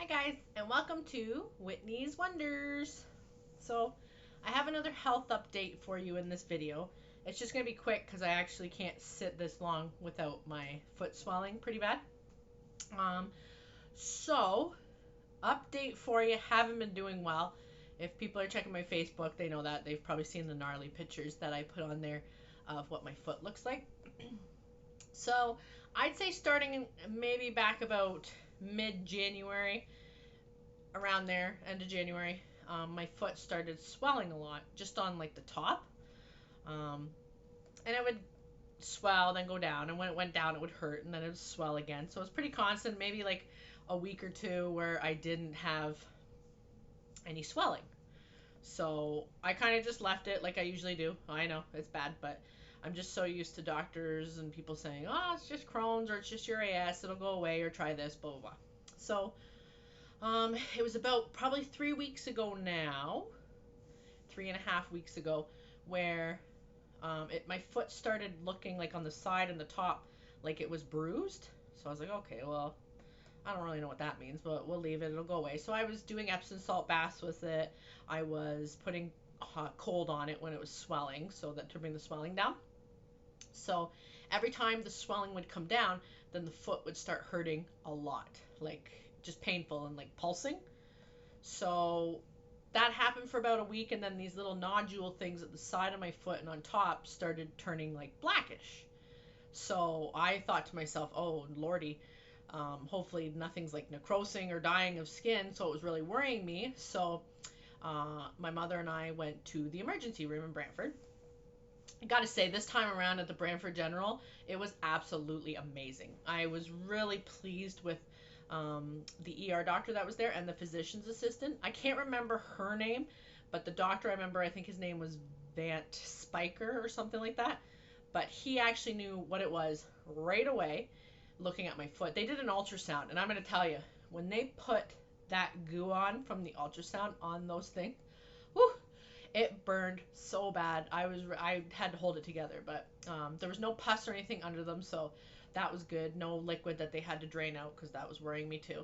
Hi guys, and welcome to Whitney's Wonders. So, I have another health update for you in this video. It's just going to be quick because I actually can't sit this long without my foot swelling pretty bad. Um, so, update for you, haven't been doing well. If people are checking my Facebook, they know that. They've probably seen the gnarly pictures that I put on there of what my foot looks like. So, I'd say starting maybe back about mid-January, around there, end of January, my foot started swelling a lot, just on like the top. Um, and it would swell, then go down. And when it went down, it would hurt, and then it would swell again. So it was pretty constant, maybe like a week or two where I didn't have any swelling. So I kind of just left it like I usually do. I know it's bad, but I'm just so used to doctors and people saying, oh, it's just Crohn's or it's just your AS, it'll go away, or try this, blah, blah, blah. So it was about probably 3 weeks ago now, 3.5 weeks ago, where my foot started looking like on the side and the top like it was bruised. So I was like, okay, well, I don't really know what that means, but we'll leave it. It'll go away. So I was doing Epsom salt baths with it. I was putting hot cold on it when it was swelling, so that to bring the swelling down. So every time the swelling would come down, then the foot would start hurting a lot, like just painful and like pulsing. So that happened for about a week, and then these little nodule things at the side of my foot and on top started turning like blackish. So I thought to myself, oh lordy, hopefully nothing's like necrosing or dying of skin. So it was really worrying me. So my mother and I went to the emergency room in Brantford. I gotta say, this time around at the Brantford General, it was absolutely amazing. I was really pleased with the ER doctor that was there and the physician's assistant. I can't remember her name, but the doctor, I remember, I think his name was Vant Spiker or something like that. But he actually knew what it was right away looking at my foot. They did an ultrasound, and I'm going to tell you, when they put that goo on from the ultrasound on those things, whew, it burned so bad. I had to hold it together, but there was no pus or anything under them, so that was good. No liquid that they had to drain out because that was worrying me too.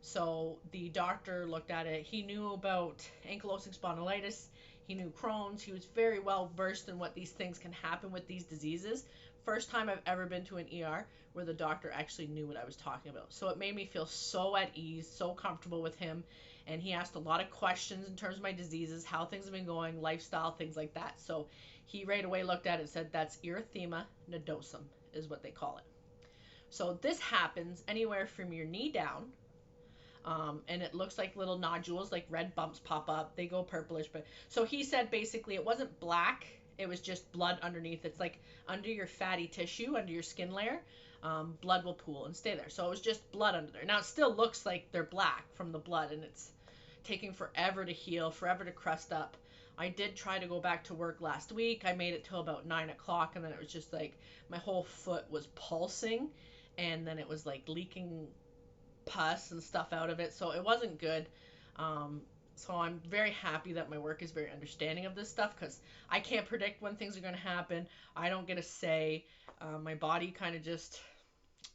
So the doctor looked at it. He knew about ankylosing spondylitis. He knew Crohn's. He was very well versed in what these things can happen with these diseases. First time I've ever been to an ER where the doctor actually knew what I was talking about. So it made me feel so at ease, so comfortable with him. And he asked a lot of questions in terms of my diseases, how things have been going, lifestyle, things like that. So he right away looked at it and said, that's erythema nodosum, is what they call it. So this happens anywhere from your knee down, and it looks like little nodules, like red bumps pop up. They go purplish, but so he said basically it wasn't black. It was just blood underneath. It's like under your fatty tissue, under your skin layer, blood will pool and stay there. So it was just blood under there. Now it still looks like they're black from the blood, and it's taking forever to heal, forever to crust up. I did try to go back to work last week. I made it till about 9 o'clock, and then it was just like my whole foot was pulsing, and then it was like leaking pus and stuff out of it. So it wasn't good. So I'm very happy that my work is very understanding of this stuff because I can't predict when things are going to happen. I don't get a say. My body kind of just,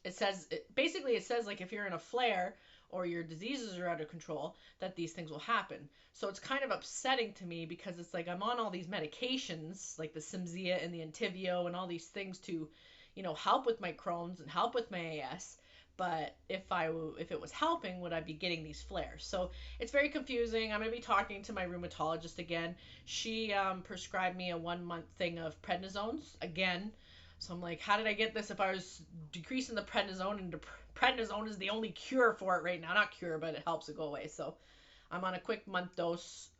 it says, basically it says like if you're in a flare or your diseases are out of control, that these things will happen. So it's kind of upsetting to me because it's like I'm on all these medications like the Cimzia and the Entyvio and all these things to, help with my Crohn's and help with my AS. But if it was helping, would I be getting these flares? So it's very confusing. I'm going to be talking to my rheumatologist again. She prescribed me a 1 month thing of prednisones again. So I'm like, how did I get this if I was decreasing the prednisone, and prednisone is the only cure for it right now? Not cure, but it helps it go away. So I'm on a quick month dose,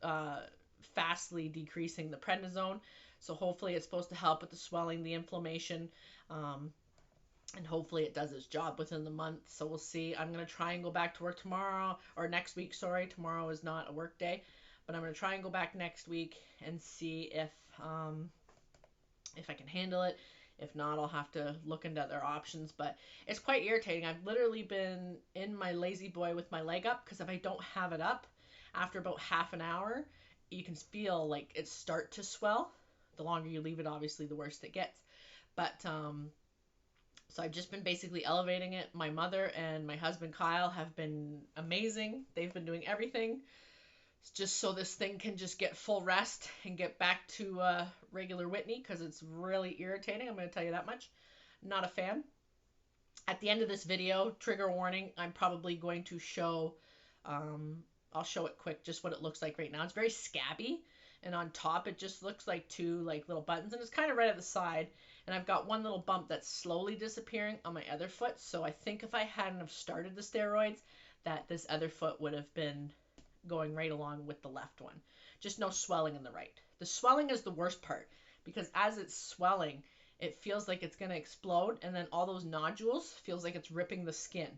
fastly decreasing the prednisone. So hopefully it's supposed to help with the swelling, the inflammation, and hopefully it does its job within the month. So we'll see. I'm going to try and go back to work tomorrow, or next week, sorry. Tomorrow is not a work day, but I'm going to try and go back next week and see if I can handle it. If not, I'll have to look into other options. But it's quite irritating. I've literally been in my lazy boy with my leg up because if I don't have it up, after about half an hour, you can feel like it start to swell. The longer you leave it, obviously, the worse it gets. But So I've just been basically elevating it. My mother and my husband Kyle have been amazing. They've been doing everything just so this thing can just get full rest and get back to regular Whitney, because it's really irritating. I'm going to tell you that much. Not a fan. At the end of this video, trigger warning, I'm probably going to show, I'll show it quick, just what it looks like right now. It's very scabby, and on top it just looks like two like little buttons, and it's kind of right at the side. And I've got one little bump that's slowly disappearing on my other foot. So I think if I hadn't have started the steroids, that this other foot would have been going right along with the left one. Just no swelling in the right. The swelling is the worst part, because as it's swelling, it feels like it's going to explode, and then all those nodules feels like it's ripping the skin.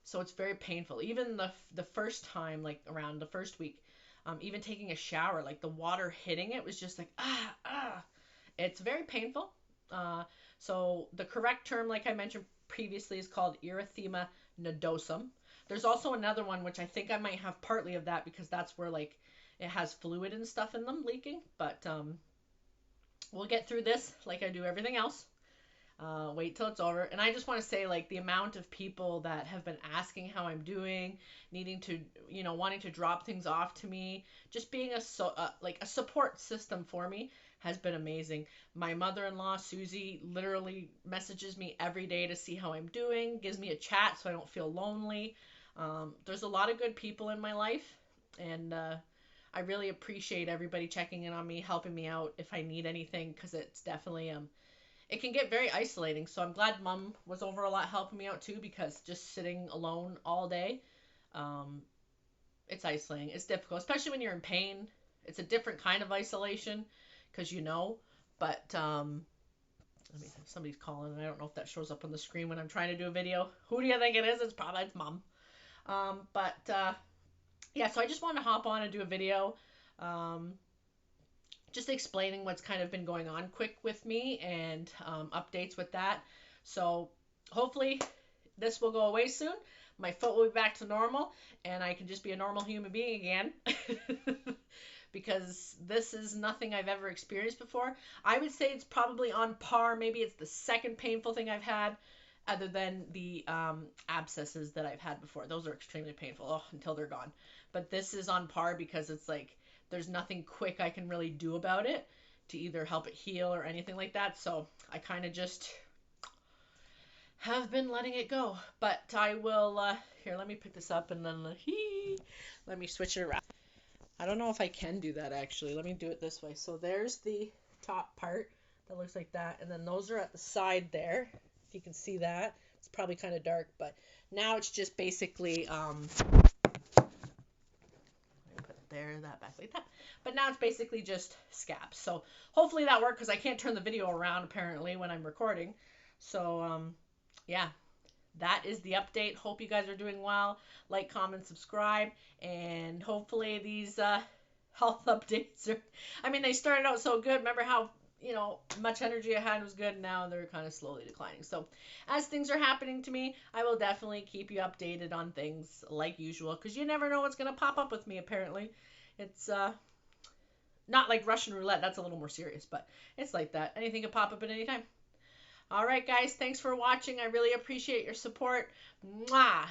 So it's very painful. Even the first time, like around the first week, even taking a shower, like the water hitting it was just like, It's very painful. So the correct term, like I mentioned previously, is called erythema nodosum. There's also another one, which I think I might have partly of that, because that's where like it has fluid and stuff in them leaking. But we'll get through this like I do everything else. Wait till it's over. And I just want to say, like, the amount of people that have been asking how I'm doing, needing to, wanting to drop things off to me, just being a support system for me has been amazing. My mother-in-law, Susie, literally messages me every day to see how I'm doing, gives me a chat so I don't feel lonely. There's a lot of good people in my life, and I really appreciate everybody checking in on me, helping me out if I need anything, because it's definitely it can get very isolating. So I'm glad Mom was over a lot helping me out too, because just sitting alone all day, it's isolating. It's difficult, especially when you're in pain. It's a different kind of isolation, because but somebody's calling, and I don't know if that shows up on the screen when I'm trying to do a video. Who do you think it is? It's probably Mom. Yeah, so I just wanted to hop on and do a video. Just explaining what's kind of been going on quick with me, and updates with that. So hopefully this will go away soon. My foot will be back to normal, and I can just be a normal human being again. Because this is nothing I've ever experienced before. I would say it's probably on par. Maybe it's the second painful thing I've had, other than the abscesses that I've had before. Those are extremely painful until they're gone. But this is on par, because it's like there's nothing quick I can really do about it to either help it heal or anything like that. So I kind of just have been letting it go. But I will, here, let me pick this up, and then let me switch it around. I don't know if I can do that, actually. Let me do it this way. So there's the top part that looks like that, and then those are at the side there. If you can see that, it's probably kind of dark, but now it's just basically there, that back like that. But now it's basically just scabs. So hopefully that worked, because I can't turn the video around apparently when I'm recording. So yeah, that is the update. Hope you guys are doing well. Like, comment, subscribe, and hopefully these health updates are, I mean, they started out so good. Remember how much energy I had was good. Now they're kind of slowly declining. So as things are happening to me, I will definitely keep you updated on things like usual, because you never know what's going to pop up with me, apparently. It's not like Russian roulette. That's a little more serious, but it's like that. Anything can pop up at any time. All right, guys. Thanks for watching. I really appreciate your support. Mwah!